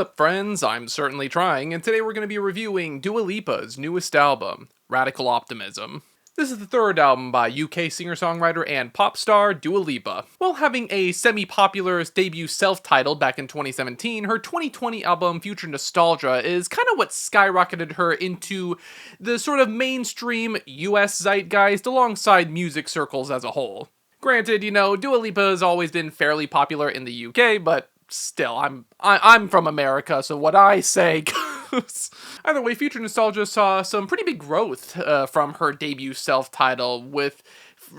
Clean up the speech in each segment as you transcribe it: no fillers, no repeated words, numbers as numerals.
up, friends? I'm certainly trying, and today we're going to be reviewing Dua Lipa's newest album, Radical Optimism. This is the third album by UK singer-songwriter and pop star Dua Lipa. While having a semi-popular debut self-titled back in 2017, her 2020 album Future Nostalgia is kind of what skyrocketed her into the sort of mainstream US zeitgeist alongside music circles as a whole. Granted, Dua Lipa has always been fairly popular in the UK, but still, I'm from America, so what I say goes. Either way, Future Nostalgia saw some pretty big growth from her debut self-title, with,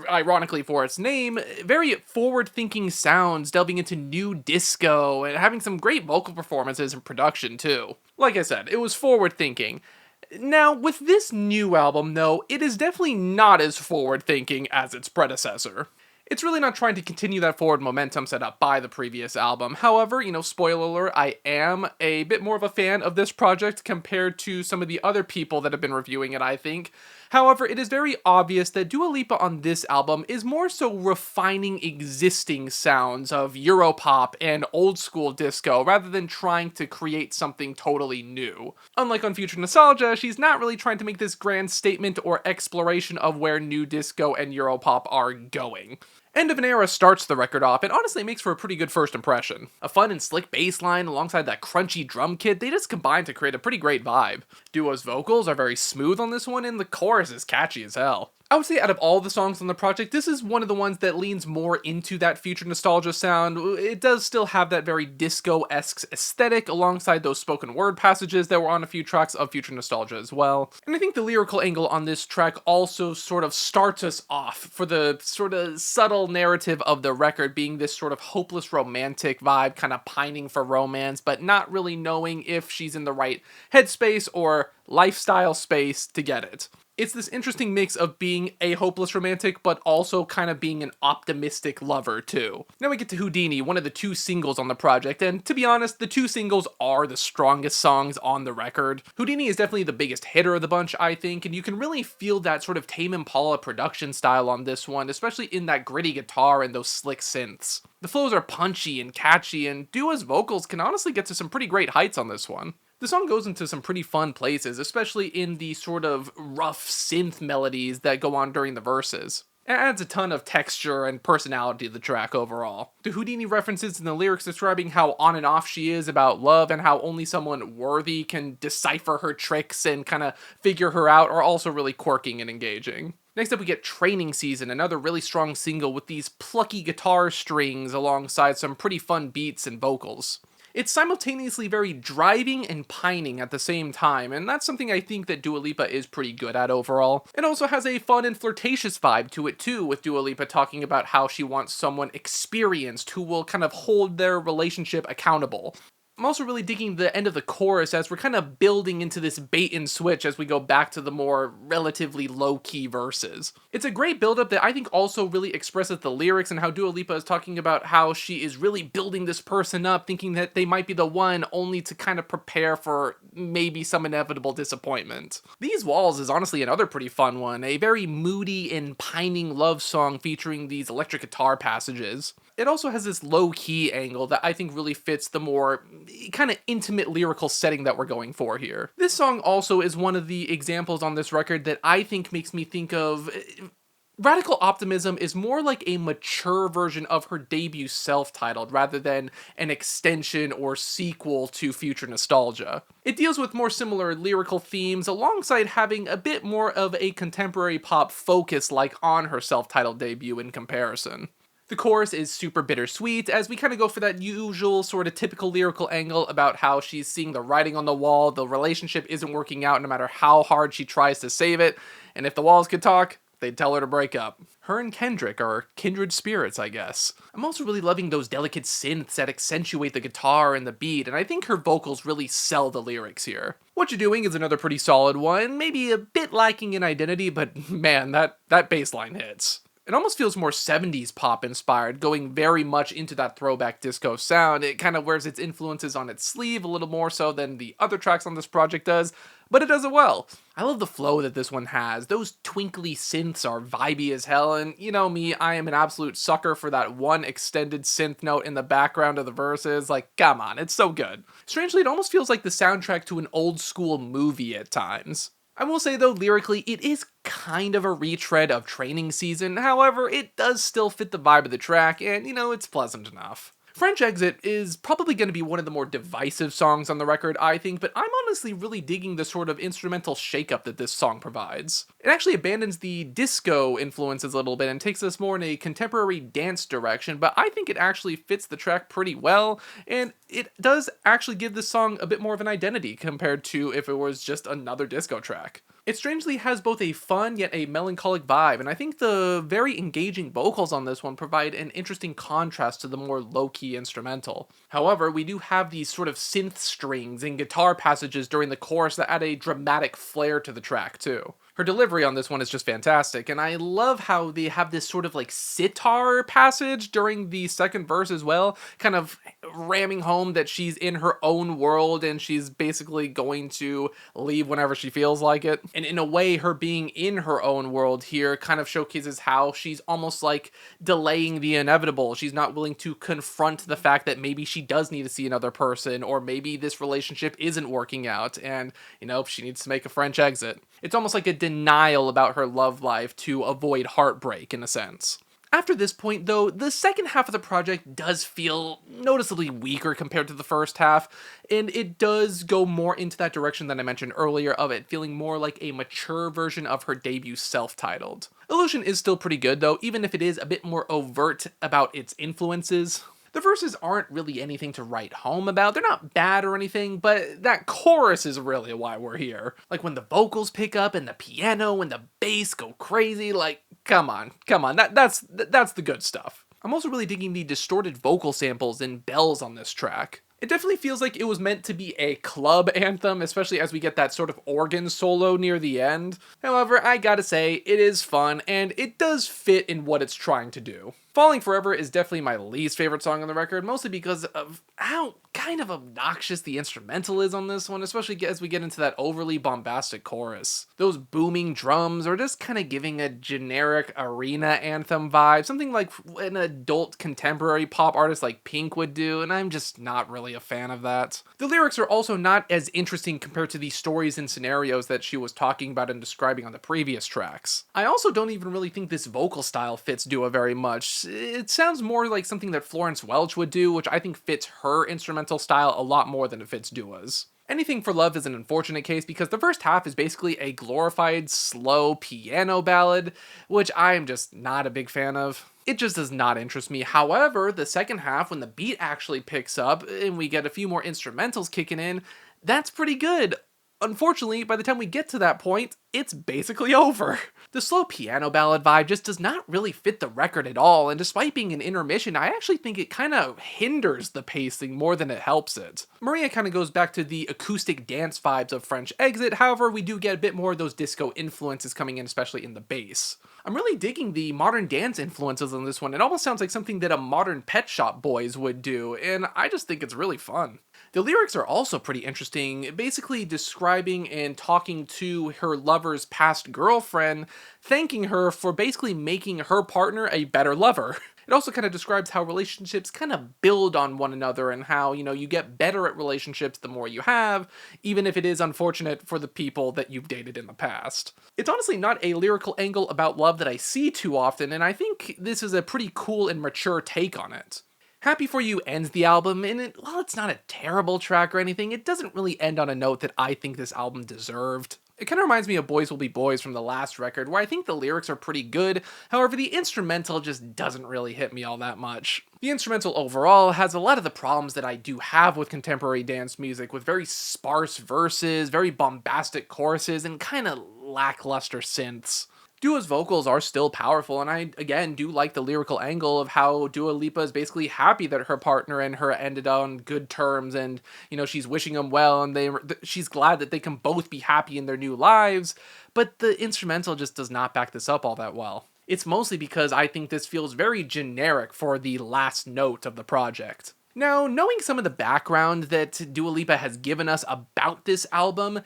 ironically for its name, very forward-thinking sounds, delving into new disco, and having some great vocal performances and production too. Like I said, it was forward-thinking. Now, with this new album, though, it is definitely not as forward-thinking as its predecessor. It's really not trying to continue that forward momentum set up by the previous album. However, spoiler alert, I am a bit more of a fan of this project compared to some of the other people that have been reviewing it, I think. However, it is very obvious that Dua Lipa on this album is more so refining existing sounds of Europop and old school disco rather than trying to create something totally new. Unlike on Future Nostalgia, she's not really trying to make this grand statement or exploration of where new disco and Europop are going. End of an Era starts the record off, and honestly makes for a pretty good first impression. A fun and slick bass line alongside that crunchy drum kit, they just combine to create a pretty great vibe. Dua's vocals are very smooth on this one, and the chorus is catchy as hell. I would say out of all the songs on the project, this is one of the ones that leans more into that Future Nostalgia sound. It does still have that very disco-esque aesthetic alongside those spoken word passages that were on a few tracks of Future Nostalgia as well. And I think the lyrical angle on this track also sort of starts us off for the sort of subtle narrative of the record being this sort of hopeless romantic vibe, kind of pining for romance, but not really knowing if she's in the right headspace or lifestyle space to get it. It's this interesting mix of being a hopeless romantic, but also kind of being an optimistic lover, too. Now we get to Houdini, one of the two singles on the project, and to be honest, the two singles are the strongest songs on the record. Houdini is definitely the biggest hitter of the bunch, I think, and you can really feel that sort of Tame Impala production style on this one, especially in that gritty guitar and those slick synths. The flows are punchy and catchy, and Dua's vocals can honestly get to some pretty great heights on this one. The song goes into some pretty fun places, especially in the sort of rough synth melodies that go on during the verses. It adds a ton of texture and personality to the track overall. The Houdini references in the lyrics describing how on and off she is about love and how only someone worthy can decipher her tricks and kind of figure her out are also really quirky and engaging. Next up we get Training Season, another really strong single with these plucky guitar strings alongside some pretty fun beats and vocals. It's simultaneously very driving and pining at the same time, and that's something I think that Dua Lipa is pretty good at overall. It also has a fun and flirtatious vibe to it too, with Dua Lipa talking about how she wants someone experienced who will kind of hold their relationship accountable. I'm also really digging the end of the chorus as we're kind of building into this bait and switch as we go back to the more relatively low-key verses. It's a great build-up that I think also really expresses the lyrics and how Dua Lipa is talking about how she is really building this person up, thinking that they might be the one, only to kind of prepare for maybe some inevitable disappointment. These Walls is honestly another pretty fun one, a very moody and pining love song featuring these electric guitar passages. It also has this low-key angle that I think really fits the more kind of intimate lyrical setting that we're going for here. This song also is one of the examples on this record that I think makes me think of Radical Optimism is more like a mature version of her debut self-titled rather than an extension or sequel to Future Nostalgia. It deals with more similar lyrical themes alongside having a bit more of a contemporary pop focus like on her self-titled debut in comparison. The chorus is super bittersweet as we kind of go for that usual sort of typical lyrical angle about how she's seeing the writing on the wall, the relationship isn't working out no matter how hard she tries to save it, and if the walls could talk, they'd tell her to break up. Her and Kendrick are kindred spirits, I guess. I'm also really loving those delicate synths that accentuate the guitar and the beat, and I think her vocals really sell the lyrics here. What You Doing is another pretty solid one, maybe a bit lacking in identity, but man, that bass line hits. It almost feels more 70s pop inspired, going very much into that throwback disco sound. It kind of wears its influences on its sleeve a little more so than the other tracks on this project does, but it does it well. I love the flow that this one has. Those twinkly synths are vibey as hell, and you know me, I am an absolute sucker for that one extended synth note in the background of the verses. Like, come on, it's so good. Strangely, it almost feels like the soundtrack to an old school movie at times. I will say though, lyrically, it is kind of a retread of Training Season, however, it does still fit the vibe of the track, and you know, it's pleasant enough. French Exit is probably going to be one of the more divisive songs on the record, I think, but I'm honestly really digging the sort of instrumental shakeup that this song provides. It actually abandons the disco influences a little bit and takes us more in a contemporary dance direction, but I think it actually fits the track pretty well, and it does actually give this song a bit more of an identity compared to if it was just another disco track. It strangely has both a fun yet a melancholic vibe, and I think the very engaging vocals on this one provide an interesting contrast to the more low-key instrumental. However, we do have these sort of synth strings and guitar passages during the chorus that add a dramatic flair to the track too. Her delivery on this one is just fantastic, and I love how they have this sort of like sitar passage during the second verse as well, kind of ramming home that she's in her own world and she's basically going to leave whenever she feels like it. And in a way, her being in her own world here kind of showcases how she's almost like delaying the inevitable. She's not willing to confront the fact that maybe she does need to see another person, or maybe this relationship isn't working out and, you know, she needs to make a French exit. It's almost like a denial about her love life to avoid heartbreak in a sense. After this point, though, the second half of the project does feel noticeably weaker compared to the first half, and it does go more into that direction that I mentioned earlier of it feeling more like a mature version of her debut self-titled. Illusion is still pretty good, though, even if it is a bit more overt about its influences. The verses aren't really anything to write home about. They're not bad or anything, but that chorus is really why we're here. Like when the vocals pick up and the piano and the bass go crazy, like, come on, that's the good stuff. I'm also really digging the distorted vocal samples and bells on this track. It definitely feels like it was meant to be a club anthem, especially as we get that sort of organ solo near the end. However, I gotta say, it is fun, and it does fit in what it's trying to do. Falling Forever is definitely my least favorite song on the record, mostly because of how kind of obnoxious the instrumental is on this one, especially as we get into that overly bombastic chorus. Those booming drums are just kind of giving a generic arena anthem vibe, something like an adult contemporary pop artist like Pink would do, and I'm just not really a fan of that. The lyrics are also not as interesting compared to the stories and scenarios that she was talking about and describing on the previous tracks. I also don't even really think this vocal style fits Dua very much. It sounds more like something that Florence Welch would do, which I think fits her instrumental style a lot more than it fits Dua's. Anything for Love is an unfortunate case because the first half is basically a glorified, slow piano ballad, which I am just not a big fan of. It just does not interest me. However, the second half, when the beat actually picks up and we get a few more instrumentals kicking in, that's pretty good. Unfortunately, by the time we get to that point, it's basically over. The slow piano ballad vibe just does not really fit the record at all, and despite being an intermission, I actually think it kind of hinders the pacing more than it helps it. Maria kind of goes back to the acoustic dance vibes of French Exit, however, we do get a bit more of those disco influences coming in, especially in the bass. I'm really digging the modern dance influences on this one. It almost sounds like something that a modern Pet Shop Boys would do, and I just think it's really fun. The lyrics are also pretty interesting, basically describing and talking to her lover's past girlfriend, thanking her for basically making her partner a better lover. It also kind of describes how relationships kind of build on one another and how, you know, you get better at relationships the more you have, even if it is unfortunate for the people that you've dated in the past. It's honestly not a lyrical angle about love that I see too often, and I think this is a pretty cool and mature take on it. Happy For You ends the album, and while it's not a terrible track or anything, it doesn't really end on a note that I think this album deserved. It kind of reminds me of Boys Will Be Boys from the last record, where I think the lyrics are pretty good, however the instrumental just doesn't really hit me all that much. The instrumental overall has a lot of the problems that I do have with contemporary dance music, with very sparse verses, very bombastic choruses, and kind of lackluster synths. Dua's vocals are still powerful, and I, again, do like the lyrical angle of how Dua Lipa is basically happy that her partner and her ended on good terms, and, you know, she's wishing them well, and she's glad that they can both be happy in their new lives, but the instrumental just does not back this up all that well. It's mostly because I think this feels very generic for the last note of the project. Now, knowing some of the background that Dua Lipa has given us about this album,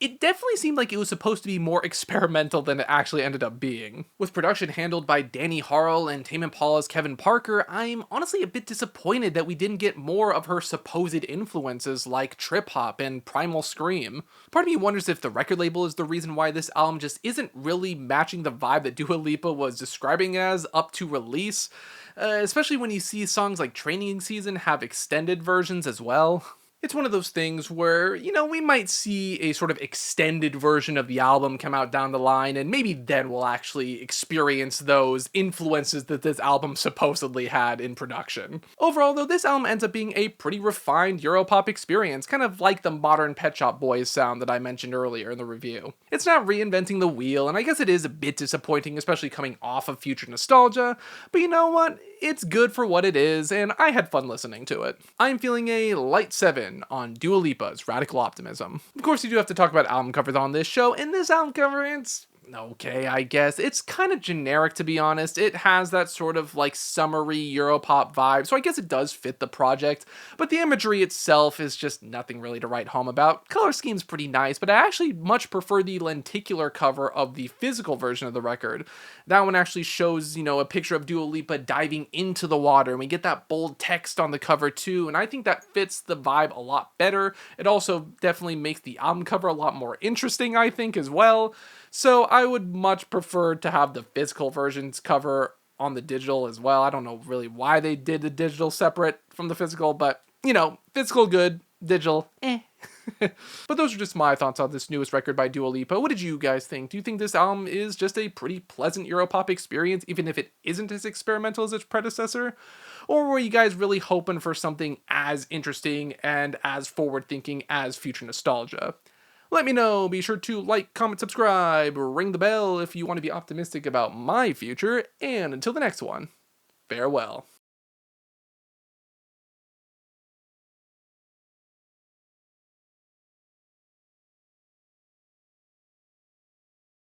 it definitely seemed like it was supposed to be more experimental than it actually ended up being. With production handled by Danny Harle and Tame Impala's Kevin Parker, I'm honestly a bit disappointed that we didn't get more of her supposed influences like trip hop and primal scream. Part of me wonders if the record label is the reason why this album just isn't really matching the vibe that Dua Lipa was describing as up to release, especially when you see songs like Training Season have extended versions as well. It's one of those things where, we might see a sort of extended version of the album come out down the line, and maybe then we'll actually experience those influences that this album supposedly had in production. Overall, though, this album ends up being a pretty refined Europop experience, kind of like the modern Pet Shop Boys sound that I mentioned earlier in the review. It's not reinventing the wheel, and I guess it is a bit disappointing, especially coming off of Future Nostalgia, but you know what? It's good for what it is, and I had fun listening to it. I'm feeling a light 7 on Dua Lipa's Radical Optimism. Of course, you do have to talk about album covers on this show, and this album cover, it's okay, I guess. It's kind of generic, to be honest. It has that sort of like summery Europop vibe, so I guess it does fit the project, but the imagery itself is just nothing really to write home about. Color scheme's pretty nice, but I actually much prefer the lenticular cover of the physical version of the record. That one actually shows, a picture of Dua Lipa diving into the water, and we get that bold text on the cover too, and I think that fits the vibe a lot better. It also definitely makes the album cover a lot more interesting, I think, as well. So I would much prefer to have the physical versions cover on the digital as well. I don't know really why they did the digital separate from the physical, but, physical good, digital, eh. But those are just my thoughts on this newest record by Dua Lipa. What did you guys think? Do you think this album is just a pretty pleasant Europop experience, even if it isn't as experimental as its predecessor? Or were you guys really hoping for something as interesting and as forward-thinking as Future Nostalgia? Let me know. Be sure to like, comment, subscribe, ring the bell if you want to be optimistic about my future, and until the next one, farewell.